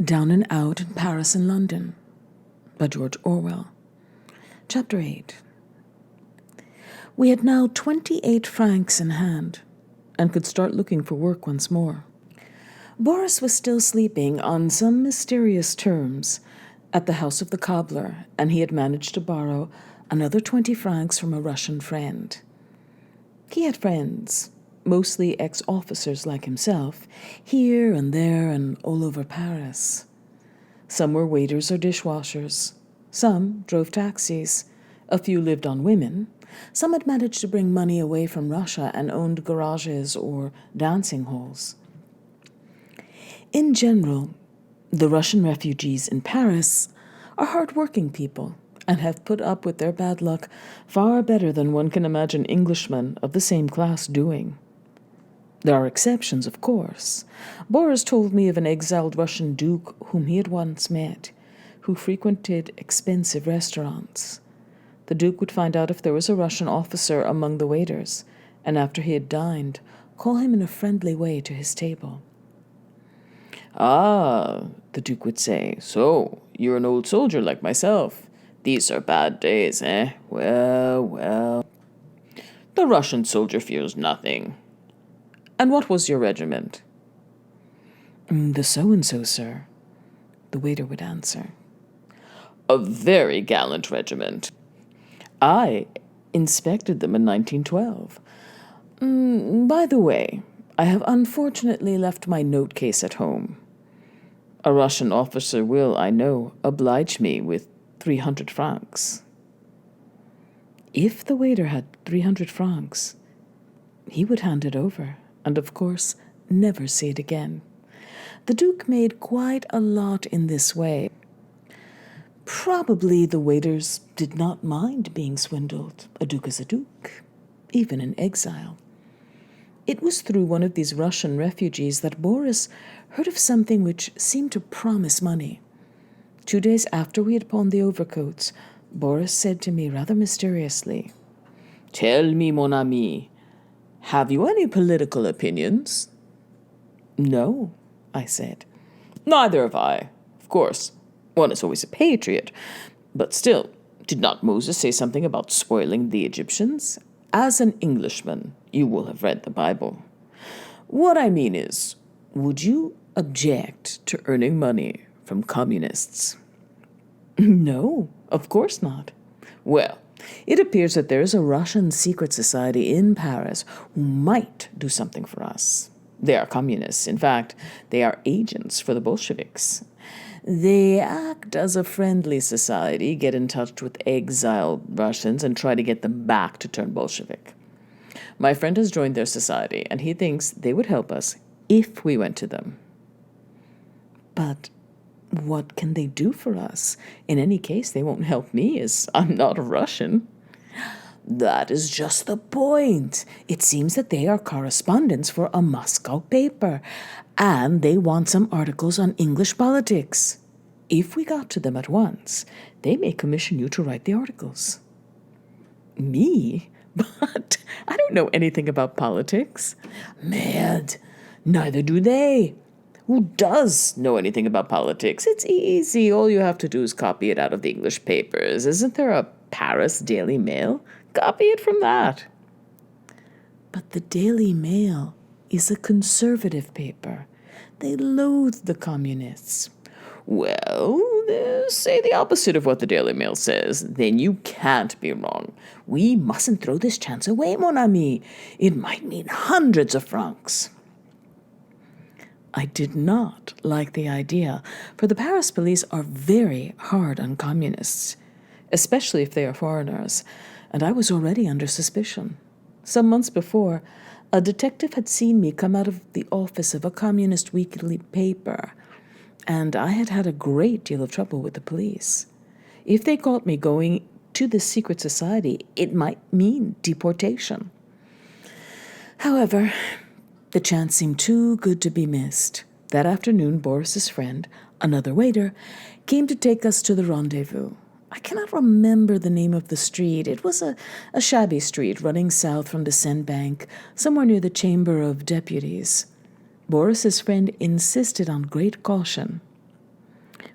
Down and Out in Paris and London by George Orwell. Chapter 8. We had now 28 francs in hand and could start looking for work once more. Boris was still sleeping on some mysterious terms at the house of the cobbler, and he had managed to borrow another 20 francs from a Russian friend. He had friends, mostly ex-officers like himself, here and there and all over Paris. Some were waiters or dishwashers. Some drove taxis. A few lived on women. Some had managed to bring money away from Russia and owned garages or dancing halls. In general, the Russian refugees in Paris are hard-working people and have put up with their bad luck far better than one can imagine Englishmen of the same class doing. There are exceptions, of course. Boris told me of an exiled Russian duke whom he had once met, who frequented expensive restaurants. The duke would find out if there was a Russian officer among the waiters, and after he had dined, call him in a friendly way to his table. "Ah," the duke would say, "so you're an old soldier like myself. These are bad days, eh? Well. The Russian soldier fears nothing. And what was your regiment?" The so-and-so, sir," the waiter would answer. "A very gallant regiment. I inspected them in 1912. By the way, I have unfortunately left my note case at home. A Russian officer will, I know, oblige me with 300 francs. If the waiter had 300 francs, he would hand it over, and of course never see it again. The Duke made quite a lot in this way. Probably the waiters did not mind being swindled. A duke is a duke, even in exile. It was through one of these Russian refugees that Boris heard of something which seemed to promise money. 2 days after we had pawned the overcoats, Boris said to me rather mysteriously, "Tell me, mon ami, have you any political opinions?" "No," I said. "Neither have I. Of course, one is always a patriot. But still, did not Moses say something about spoiling the Egyptians? As an Englishman, you will have read the Bible. What I mean is, would you object to earning money from communists?" "No, of course not." "Well, it appears that there is a Russian secret society in Paris who might do something for us. They are communists. In fact, they are agents for the Bolsheviks. They act as a friendly society, get in touch with exiled Russians, and try to get them back to turn Bolshevik. My friend has joined their society, and he thinks they would help us if we went to them." "But what can they do for us? In any case, they won't help me, as I'm not a Russian." "That is just the point. It seems that they are correspondents for a Moscow paper, and they want some articles on English politics. If we got to them at once, they may commission you to write the articles." "Me? But I don't know anything about politics." "Mad. Neither do they. Who does know anything about politics? It's easy. All you have to do is copy it out of the English papers. Isn't there a Paris Daily Mail? Copy it from that." "But the Daily Mail is a conservative paper. They loathe the communists." "Well, say the opposite of what the Daily Mail says. Then you can't be wrong. We mustn't throw this chance away, mon ami. It might mean hundreds of francs." I did not like the idea, for the Paris police are very hard on communists, especially if they are foreigners, and I was already under suspicion. Some months before, a detective had seen me come out of the office of a communist weekly paper, and I had had a great deal of trouble with the police. If they caught me going to this secret society, it might mean deportation. However, the chance seemed too good to be missed. That afternoon, Boris's friend, another waiter, came to take us to the rendezvous. I cannot remember the name of the street. It was a shabby street running south from the Seine Bank, somewhere near the Chamber of Deputies. Boris's friend insisted on great caution.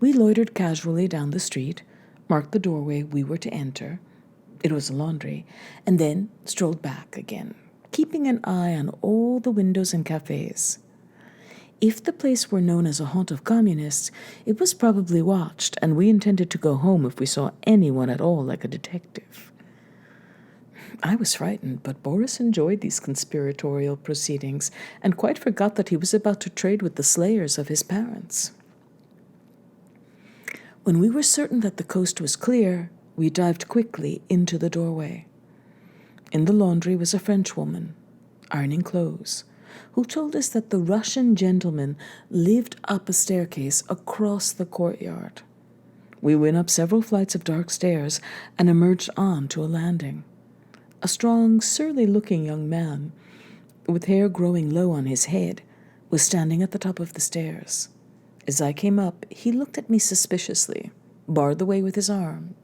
We loitered casually down the street, marked the doorway we were to enter — it was a laundry — and then strolled back again, keeping an eye on all the windows and cafes. If the place were known as a haunt of communists, it was probably watched, and we intended to go home if we saw anyone at all like a detective. I was frightened, but Boris enjoyed these conspiratorial proceedings and quite forgot that he was about to trade with the slayers of his parents. When we were certain that the coast was clear, we dived quickly into the doorway. In the laundry was a Frenchwoman, ironing clothes, who told us that the Russian gentleman lived up a staircase across the courtyard. We went up several flights of dark stairs and emerged on to a landing. A strong, surly-looking young man, with hair growing low on his head, was standing at the top of the stairs. As I came up, he looked at me suspiciously, barred the way with his arm,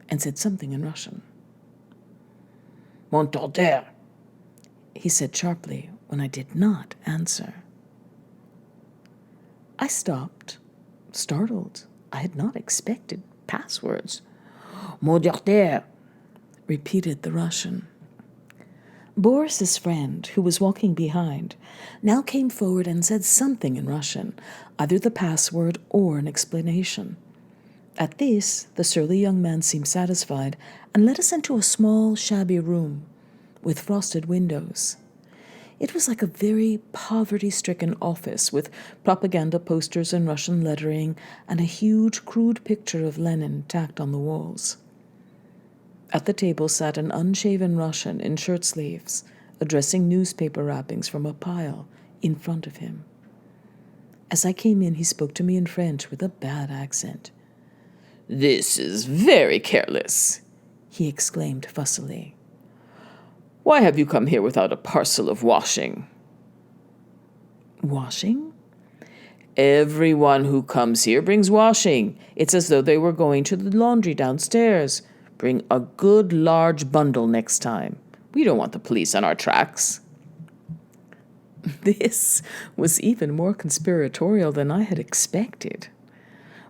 and said something in Russian. "Monte terre," he said sharply when I did not answer. I stopped, startled. I had not expected passwords. "Monte terre," repeated the Russian. Boris's friend, who was walking behind, now came forward and said something in Russian, either the password or an explanation. At this, the surly young man seemed satisfied and led us into a small, shabby room with frosted windows. It was like a very poverty-stricken office with propaganda posters in Russian lettering and a huge, crude picture of Lenin tacked on the walls. At the table sat an unshaven Russian in shirt sleeves, addressing newspaper wrappings from a pile in front of him. As I came in, he spoke to me in French with a bad accent. "This is very careless," he exclaimed fussily. "Why have you come here without a parcel of washing?" Washing? "Everyone who comes here brings washing. It's as though they were going to the laundry downstairs. Bring a good large bundle next time. We don't want the police on our tracks." This was even more conspiratorial than I had expected.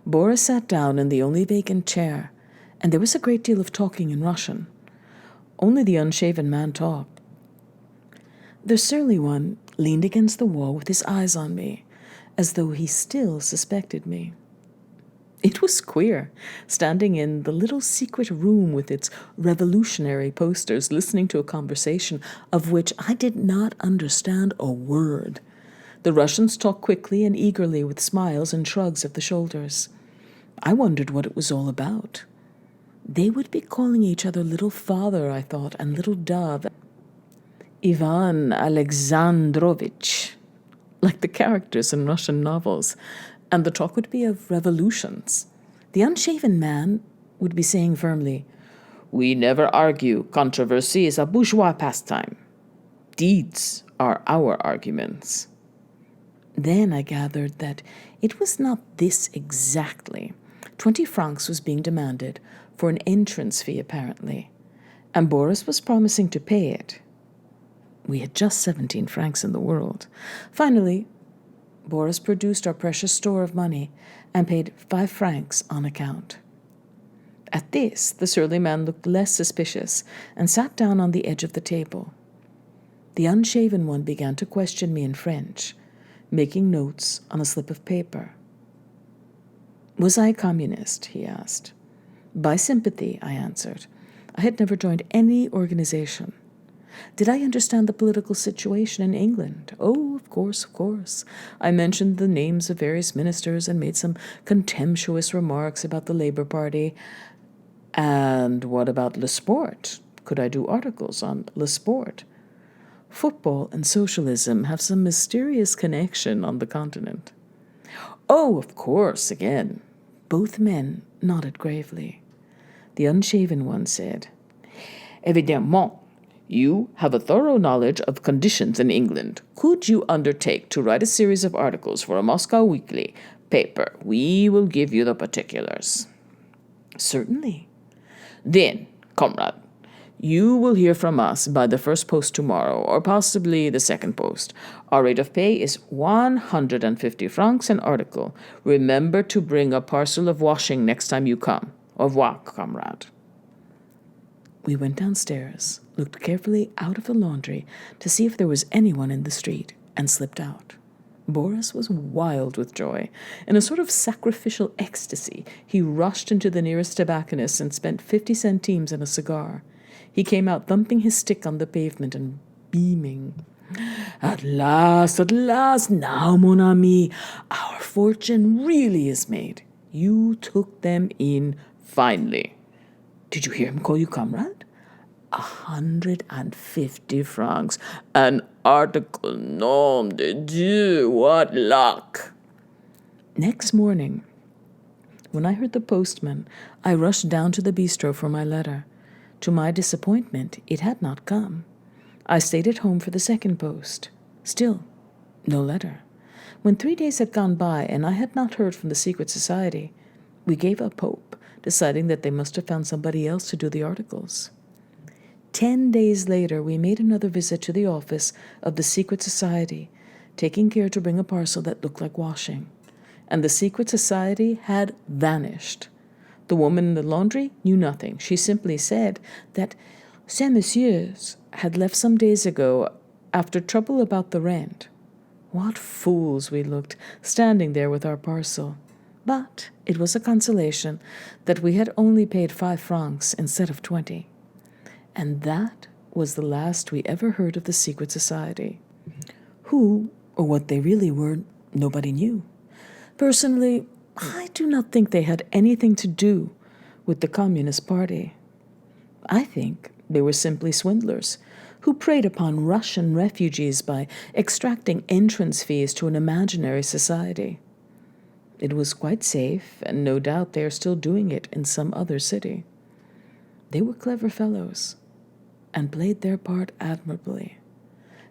Boris sat down in the only vacant chair, and there was a great deal of talking in Russian. Only the unshaven man talked. The surly one leaned against the wall with his eyes on me, as though he still suspected me. It was queer, standing in the little secret room with its revolutionary posters, listening to a conversation of which I did not understand a word. The Russians talked quickly and eagerly with smiles and shrugs of the shoulders. I wondered what it was all about. They would be calling each other Little Father, I thought, and Little Dove, Ivan Alexandrovich, like the characters in Russian novels, and the talk would be of revolutions. The unshaven man would be saying firmly, "We never argue. Controversy is a bourgeois pastime. Deeds are our arguments." Then I gathered that it was not this exactly. 20 francs was being demanded for an entrance fee, apparently, and Boris was promising to pay it. We had just 17 francs in the world. Finally, Boris produced our precious store of money and paid 5 francs on account. At this, the surly man looked less suspicious and sat down on the edge of the table. The unshaven one began to question me in French, making notes on a slip of paper. Was I a communist? He asked. By sympathy, I answered. I had never joined any organization. Did I understand the political situation in England? Oh, of course, of course. I mentioned the names of various ministers and made some contemptuous remarks about the Labour Party. And what about Le Sport? Could I do articles on Le Sport? Football and socialism have some mysterious connection on the continent. Oh, of course, again. Both men nodded gravely. The unshaven one said, "Évidemment, you have a thorough knowledge of conditions in England. Could you undertake to write a series of articles for a Moscow weekly paper? We will give you the particulars." Certainly. "Then, comrade, You will hear from us by the first post tomorrow, or possibly the second post. Our rate of pay is 150 francs an article. Remember to bring a parcel of washing next time you come. Au revoir, comrade." We went downstairs, looked carefully out of the laundry to see if there was anyone in the street, and slipped out. Boris was wild with joy. In a sort of sacrificial ecstasy, he rushed into the nearest tobacconist and spent 50 centimes on a cigar. He came out thumping his stick on the pavement and beaming. At last, now, mon ami, our fortune really is made. You took them in finely. Did you hear him call you comrade? 150 francs. An article, nom de Dieu, what luck. Next morning, when I heard the postman, I rushed down to the bistro for my letter. To my disappointment, it had not come. I stayed at home for the second post. Still, no letter. When 3 days had gone by and I had not heard from the secret society, we gave up hope, deciding that they must have found somebody else to do the articles. 10 days later, we made another visit to the office of the secret society, taking care to bring a parcel that looked like washing. And the secret society had vanished. The woman in the laundry knew nothing. She simply said that ces messieurs had left some days ago after trouble about the rent. What fools we looked, standing there with our parcel. But it was a consolation that we had only paid 5 francs instead of 20. And that was the last we ever heard of the secret society. Who, or what they really were, nobody knew. Personally, I do not think they had anything to do with the Communist Party. I think they were simply swindlers who preyed upon Russian refugees by extracting entrance fees to an imaginary society. It was quite safe, and no doubt they are still doing it in some other city. They were clever fellows and played their part admirably.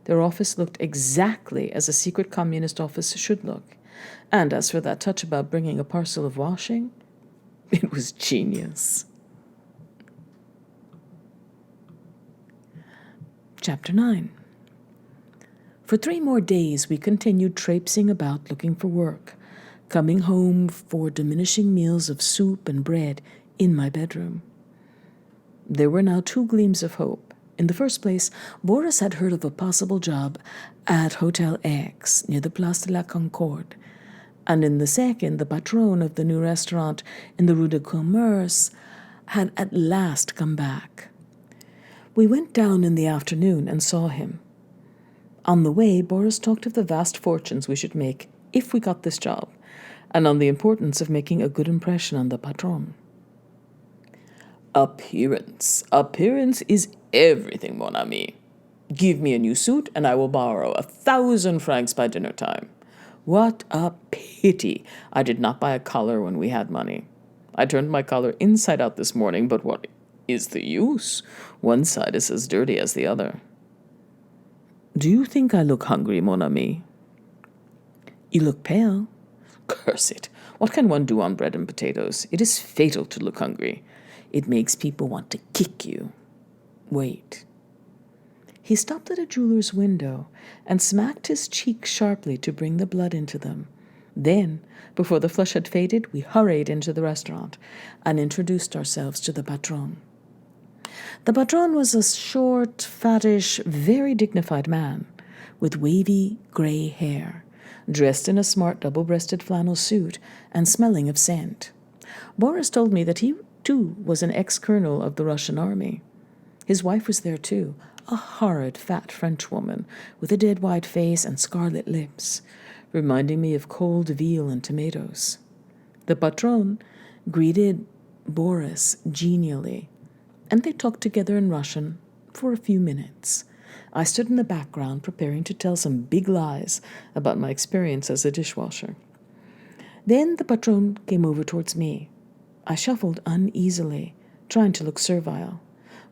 Their office looked exactly as a secret communist office should look. And as for that touch about bringing a parcel of washing, it was genius. Chapter 9. For 3 more days we continued traipsing about looking for work, coming home for diminishing meals of soup and bread in my bedroom. There were now 2 gleams of hope. In the first place, Boris had heard of a possible job at Hotel X near the Place de la Concorde. And in the second, the patron of the new restaurant in the Rue de Commerce had at last come back. We went down in the afternoon and saw him. On the way, Boris talked of the vast fortunes we should make if we got this job, and on the importance of making a good impression on the patron. Appearance is everything, mon ami. Give me a new suit, and I will borrow 1,000 francs by dinner time. What a pity I did not buy a collar when we had money. I turned my collar inside out this morning, but what is the use? One side is as dirty as the other. Do you think I look hungry, mon ami? You look pale. Curse it. What can one do on bread and potatoes? It is fatal to look hungry. It makes people want to kick you. Wait. He stopped at a jeweler's window and smacked his cheeks sharply to bring the blood into them. Then, before the flush had faded, we hurried into the restaurant and introduced ourselves to the patron. The patron was a short, fattish, very dignified man with wavy gray hair, dressed in a smart double-breasted flannel suit and smelling of scent. Boris told me that he, too, was an ex-colonel of the Russian army. His wife was there, too, a horrid, fat Frenchwoman with a dead white face and scarlet lips, reminding me of cold veal and tomatoes. The patron greeted Boris genially, and they talked together in Russian for a few minutes. I stood in the background preparing to tell some big lies about my experience as a dishwasher. Then the patron came over towards me. I shuffled uneasily, trying to look servile.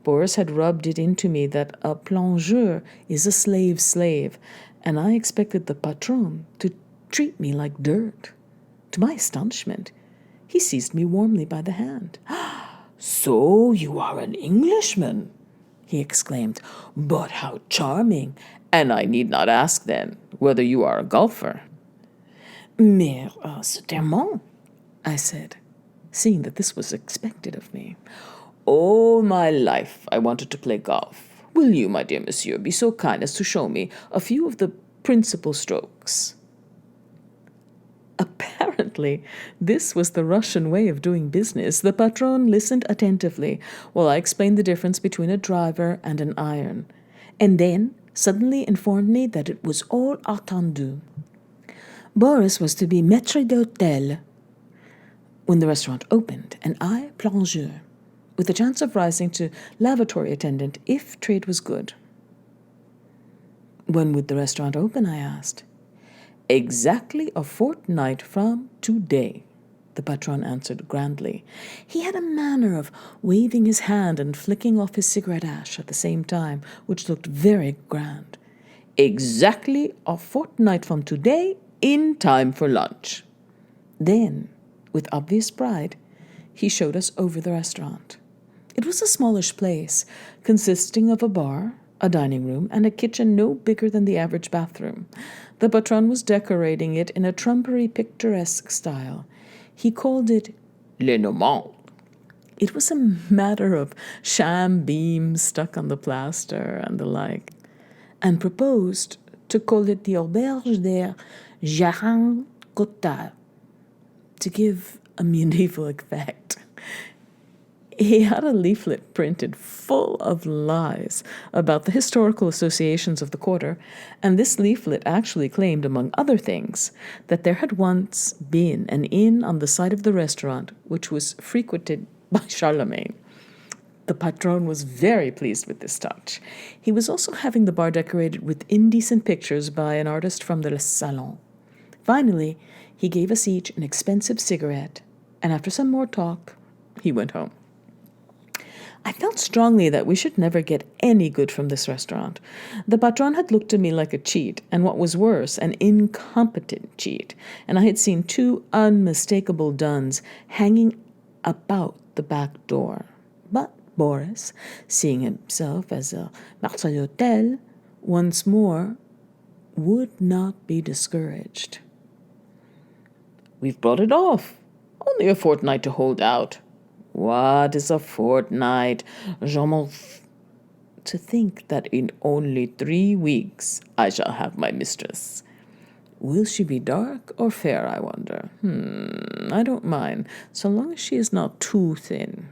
Boris had rubbed it into me that a plongeur is a slave's slave, and I expected the patron to treat me like dirt. To my astonishment, he seized me warmly by the hand. So you are an Englishman? he exclaimed. But how charming! And I need not ask, then, whether you are a golfer. Mais, certainement, I said, seeing that this was expected of me. All my life I wanted to play golf. Will you, my dear monsieur, be so kind as to show me a few of the principal strokes? Apparently, this was the Russian way of doing business. The patron listened attentively while I explained the difference between a driver and an iron, and then suddenly informed me that it was all attendu. Boris was to be maître d'hôtel when the restaurant opened, and I plongeur, with a chance of rising to lavatory attendant if trade was good. When would the restaurant open? I asked. Exactly a fortnight from today, the patron answered grandly. He had a manner of waving his hand and flicking off his cigarette ash at the same time, which looked very grand. Exactly a fortnight from today, in time for lunch. Then, with obvious pride, he showed us over the restaurant. It was a smallish place, consisting of a bar, a dining room, and a kitchen no bigger than the average bathroom. The patron was decorating it in a trumpery, picturesque style. He called it Le Normand. It was a matter of sham beams stuck on the plaster and the like, and proposed to call it the Auberge des Gérants Cottard, to give a medieval effect. He had a leaflet printed full of lies about the historical associations of the quarter, and this leaflet actually claimed, among other things, that there had once been an inn on the site of the restaurant which was frequented by Charlemagne. The patron was very pleased with this touch. He was also having the bar decorated with indecent pictures by an artist from the Salon. Finally, he gave us each an expensive cigarette, and after some more talk, he went home. I felt strongly that we should never get any good from this restaurant. The patron had looked to me like a cheat, and what was worse, an incompetent cheat, and I had seen two unmistakable duns hanging about the back door. But Boris, seeing himself as a maître d'hôtel, once more would not be discouraged. We've brought it off. Only a fortnight to hold out. What is a fortnight? To think that in only 3 weeks I shall have my mistress. Will she be dark or fair, I wonder? I don't mind, so long as she is not too thin.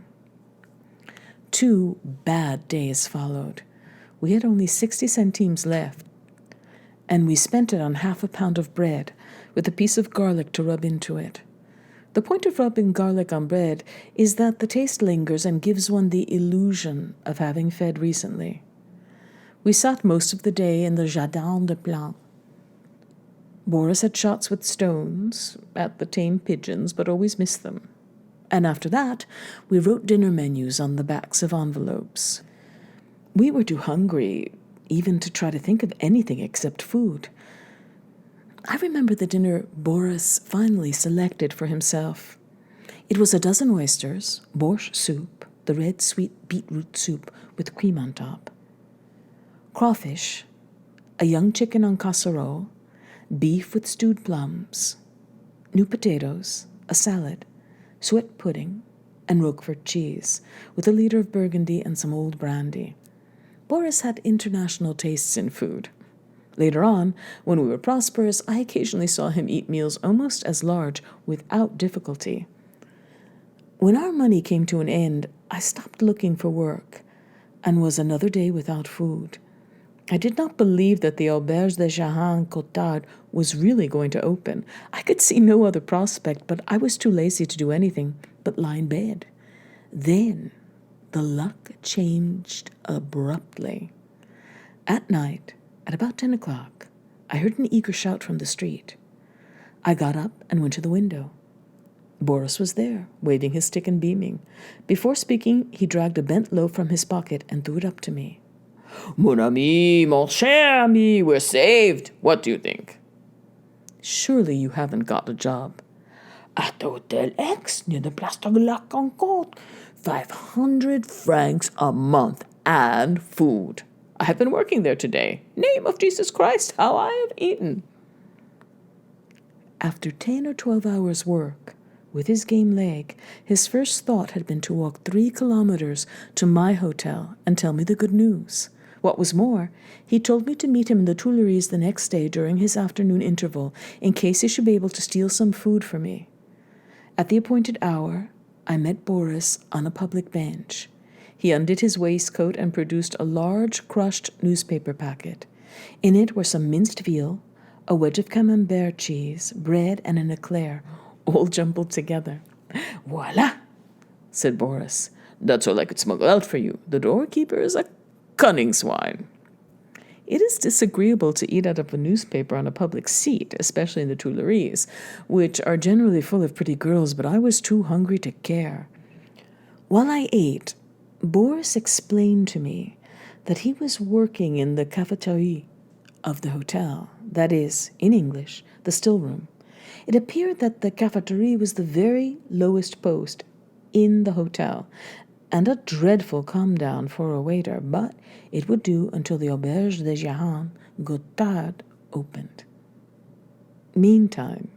2 bad days followed. We had only 60 centimes left, and we spent it on half a pound of bread, with a piece of garlic to rub into it. The point of rubbing garlic on bread is that the taste lingers and gives one the illusion of having fed recently. We sat most of the day in the Jardin des Plantes. Boris had shots with stones at the tame pigeons, but always missed them. And after that, we wrote dinner menus on the backs of envelopes. We were too hungry even to try to think of anything except food. I remember the dinner Boris finally selected for himself. It was a dozen oysters, borscht soup, the red sweet beetroot soup with cream on top, crawfish, a young chicken en casserole, beef with stewed plums, new potatoes, a salad, suet pudding, and Roquefort cheese, with a liter of Burgundy and some old brandy. Boris had international tastes in food. Later on, when we were prosperous, I occasionally saw him eat meals almost as large without difficulty. When our money came to an end, I stopped looking for work and was another day without food. I did not believe that the Auberge des Gérants Cottard was really going to open. I could see no other prospect, but I was too lazy to do anything but lie in bed. Then the luck changed abruptly. At night, at about 10 o'clock, I heard an eager shout from the street. I got up and went to the window. Boris was there, waving his stick and beaming. Before speaking, he dragged a bent loaf from his pocket and threw it up to me. Mon ami, mon cher ami, we're saved. What do you think? Surely you haven't got a job. At the Hotel X, near the Place de la Concorde. 500 francs a month and food. I have been working there today. Name of Jesus Christ, how I have eaten. After 10 or 12 hours' work, with his game leg, his first thought had been to walk 3 kilometers to my hotel and tell me the good news. What was more, he told me to meet him in the Tuileries the next day during his afternoon interval in case he should be able to steal some food for me. At the appointed hour, I met Boris on a public bench. He undid his waistcoat and produced a large crushed newspaper packet. In it were some minced veal, a wedge of camembert cheese, bread, and an eclair, all jumbled together. Voila, said Boris. That's all I could smuggle out for you. The doorkeeper is a cunning swine. It is disagreeable to eat out of a newspaper on a public seat, especially in the Tuileries, which are generally full of pretty girls, but I was too hungry to care. While I ate, Boris explained to me that he was working in the cafeteria of the hotel, that is, in English, the still room. It appeared that the cafeteria was the very lowest post in the hotel, and a dreadful come-down for a waiter, but it would do until the Auberge de Jehan Gothard opened. Meantime,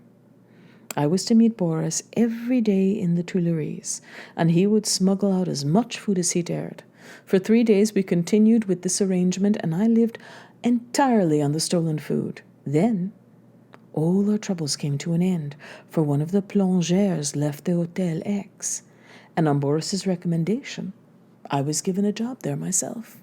I was to meet Boris every day in the Tuileries, and he would smuggle out as much food as he dared. For 3 days we continued with this arrangement, and I lived entirely on the stolen food. Then all our troubles came to an end, for one of the plongeurs left the Hotel X, and on Boris's recommendation, I was given a job there myself.